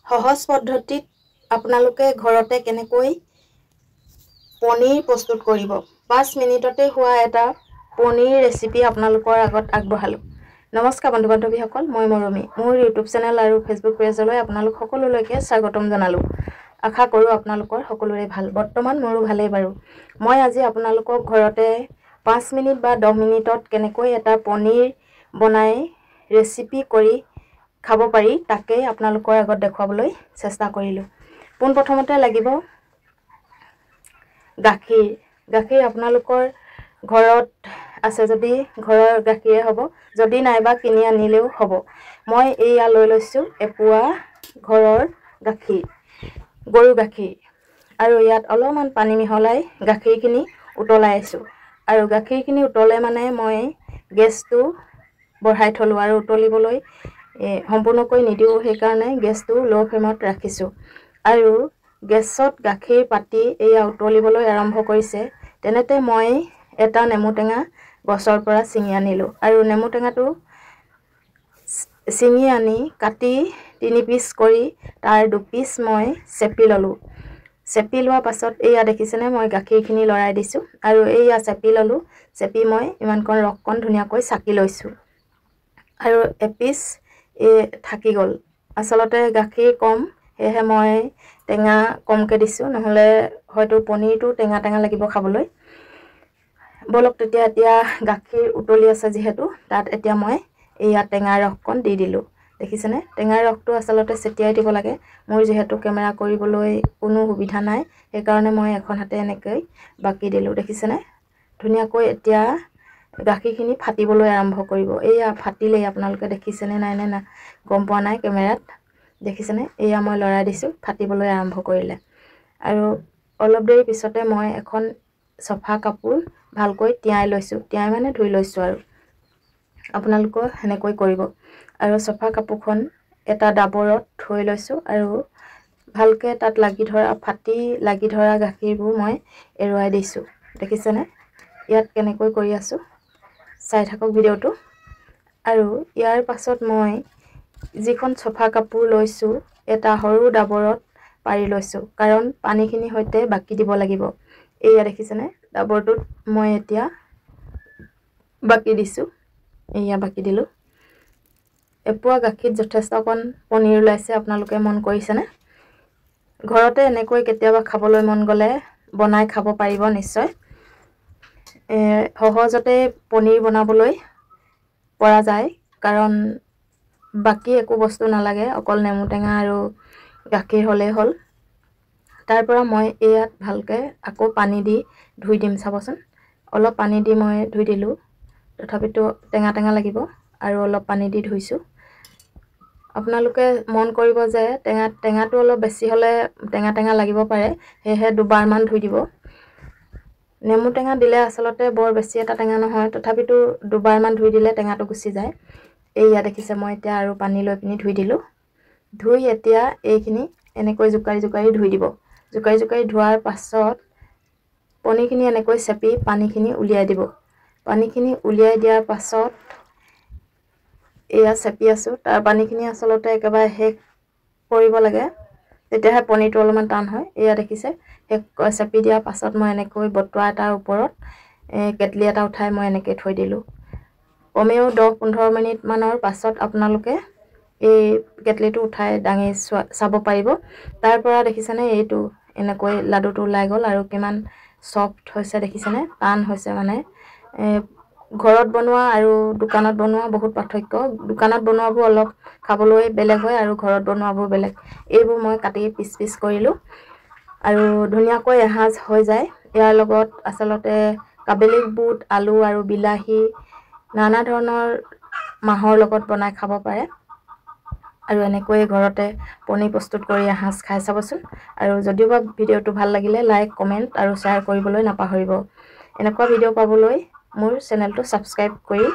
সহজ পদ্ধতিত আপোনালোকে ঘৰতে কেনেকৈ পনীৰ প্ৰস্তুত কৰিব 5 মিনিটতে হোৱা এটা পনীৰ ৰেচিপি আপোনালোকৰ আগত আগবঢ়ালোঁ। নমস্কাৰ বন্ধু বান্ধৱীসকল, মই মৰমী মোৰ ইউটিউব চেনেল আৰু ফেচবুক পেজলৈ আপোনালোক সকলোলৈকে স্বাগতম জনালোঁ। আশা কৰোঁ আপোনালোকৰ সকলোৰে ভাল। বৰ্তমান মোৰো ভালেই বাৰু। মই আজি আপোনালোকক ঘৰতে 5 মিনিট বা 10 মিনিটত কেনেকৈ এটা পনীৰ বনাই ৰেচিপি কৰি খাব পাৰি তাকে আপোনালোকৰ আগত দেখুৱাবলৈ চেষ্টা কৰিলোঁ। পোনপ্ৰথমতে লাগিব গাখীৰ। গাখীৰ আপোনালোকৰ ঘৰত আছে যদি ঘৰৰ গাখীৰে হ'ব, যদি নাইবা কিনি আনিলেও হ'ব। মই এয়া লৈ লৈছোঁ এপোৱা ঘৰৰ গাখীৰ, গৰু গাখীৰ, আৰু ইয়াত অলপমান পানী মিহলাই গাখীৰখিনি উতলাই আছোঁ। আৰু গাখীৰখিনি উতলে মানে মই গেছটো বঢ়াই থলোঁ আৰু উতলিবলৈ সম্পূৰ্ণকৈ নিদিওঁ, সেইকাৰণে গেছটো ল' ফ্লেমত ৰাখিছোঁ। আৰু গেছত গাখীৰ পাতি এয়া উতলিবলৈ আৰম্ভ কৰিছে। তেনেতে মই এটা নেমু টেঙা গছৰ পৰা ছিঙি আনিলোঁ আৰু নেমু টেঙাটো ছিঙি আনি কাটি 3 পিচ কৰি তাৰ 2 পিচ মই চেপি ল'লোঁ। চেপি লোৱাৰ পাছত এয়া দেখিছেনে মই গাখীৰখিনি লৰাই দিছোঁ আৰু এয়া চেপি ল'লোঁ। চেপি মই ইমানকণ ৰসকণ ধুনীয়াকৈ চাকি লৈছোঁ আৰু এপিচ থাকি গ'ল। আচলতে গাখীৰ কম, সেয়েহে মই টেঙা কমকৈ দিছোঁ, নহ'লে হয়তো পনীৰটো টেঙা টেঙা লাগিব খাবলৈ। বলক তেতিয়া এতিয়া গাখীৰ উতলি আছে যিহেতু তাত এতিয়া মই এয়া টেঙাৰ ৰসকণ দি দিলোঁ। দেখিছেনে টেঙাৰ ৰসটো আচলতে ছটিয়াই দিব লাগে। মোৰ যিহেতু কেমেৰা কৰিবলৈ কোনো সুবিধা নাই, সেইকাৰণে মই এখন হাতে এনেকৈ বাকি দিলোঁ। দেখিছেনে ধুনীয়াকৈ এতিয়া গাখীৰখিনি ফাটিবলৈ আৰম্ভ কৰিব। এয়া ফাটিলেই, আপোনালোকে দেখিছেনে নাই নে না গম পোৱা নাই কেমেৰাত। দেখিছেনে এয়া মই লৰাই দিছোঁ, ফাটিবলৈ আৰম্ভ কৰিলে। আৰু অলপ দেৰি পিছতে মই এখন চফা কাপোৰ ভালকৈ তিয়াই লৈছোঁ, তিয়াই মানে ধুই লৈছোঁ। আৰু আপোনালোকেও সেনেকৈ কৰিব। আৰু চফা কাপোৰখন এটা ডাবৰত থৈ লৈছোঁ আৰু ভালকৈ তাত ফাটি লাগি ধৰা গাখীৰবোৰ মই এৰুৱাই দিছোঁ। দেখিছেনে ইয়াত কেনেকৈ কৰি আছোঁ, চাই থাকক ভিডিঅ'টো। আৰু ইয়াৰ পাছত মই যিখন চফা কাপোৰ লৈছোঁ এটা সৰু ডাবৰত পাৰি লৈছোঁ, কাৰণ পানীখিনিৰ সৈতে বাকি দিব লাগিব। এয়া দেখিছেনে ডাবৰটোত মই এতিয়া বাকি দিছোঁ, এয়া বাকি দিলোঁ। এপোৱা গাখীৰত যথেষ্টকণ পনীৰ ওলাইছে, আপোনালোকে মন কৰিছেনে? ঘৰতে এনেকৈ কেতিয়াবা খাবলৈ মন গ'লে বনাই খাব পাৰিব নিশ্চয়। সহজতে পনীৰ বনাবলৈ পৰা যায়, কাৰণ বাকী একো বস্তু নালাগে, অকল নেমু টেঙা আৰু গাখীৰ হ'লেই হ'ল। তাৰ পৰা মই ইয়াত ভালকৈ আকৌ পানী দি ধুই দিম। চাবচোন অলপ পানী দি মই ধুই দিলোঁ, তথাপিতো টেঙা টেঙা লাগিব আৰু অলপ পানী দি ধুইছোঁ। আপোনালোকে মন কৰিব যে টেঙাটো অলপ বেছি হ'লে টেঙা টেঙা লাগিব পাৰে, সেয়েহে দুবাৰমান ধুই দিব। নেমু টেঙা দিলে আচলতে বৰ বেছি এটা টেঙা নহয়, তথাপিতো দুবাৰমান ধুই দিলে টেঙাটো গুচি যায়। এয়া দেখিছে মই এতিয়া আৰু পানী লৈ পিনি ধুই দিলোঁ। ধুই এতিয়া এইখিনি এনেকৈ জোকাৰি জোকাৰি ধুই দিব। জোকাৰি জোকাৰি ধোৱাৰ পাছত পনীৰখিনি এনেকৈ চেপি পানীখিনি উলিয়াই দিব। পানীখিনি উলিয়াই দিয়াৰ পাছত এয়া চেপি আছোঁ, তাৰ পানীখিনি আচলতে একেবাৰে শেষ কৰিব লাগে, তেতিয়াহে পনীৰটো অলপমান টান হয়। এয়া দেখিছে চেপি দিয়াৰ পাছত মই এনেকৈ বটোৱা এটাৰ ওপৰত কেটলি এটা উঠাই মই এনেকৈ থৈ দিলোঁ। কমেও 10-15 মিনিটমানৰ পাছত আপোনালোকে এই কেটলিটো উঠাই দাঙি চাব পাৰিব। তাৰ পৰা দেখিছেনে এইটো এনেকৈ লাডুটো ওলাই গ'ল আৰু কিমান ছফ্ট হৈছে দেখিছেনে, টান হৈছে। মানে ঘৰত বনোৱা আৰু দোকানত বনোৱা বহুত পাৰ্থক্য। দোকানত বনোৱাবোৰ অলপ খাবলৈ বেলেগ হয় আৰু ঘৰত বনোৱাবোৰ বেলেগ। এইবোৰ মই কাটি পিচ পিচ কৰিলোঁ আৰু ধুনীয়াকৈ এসাঁজ হৈ যায়। ইয়াৰ লগত আচলতে কাবেলি বুট, আলু আৰু বিলাহী নানা ধৰণৰ মাহৰ লগত বনাই খাব পাৰে। আৰু এনেকৈয়ে ঘৰতে পনীৰ প্ৰস্তুত কৰি এসাঁজ খাই চাবচোন। আৰু যদিওবা ভিডিঅ'টো ভাল লাগিলে লাইক, কমেণ্ট আৰু শ্বেয়াৰ কৰিবলৈ নাপাহৰিব। এনেকুৱা ভিডিঅ' পাবলৈ মোৰ চেনেলটো ছাবস্ক্ৰাইব কৰি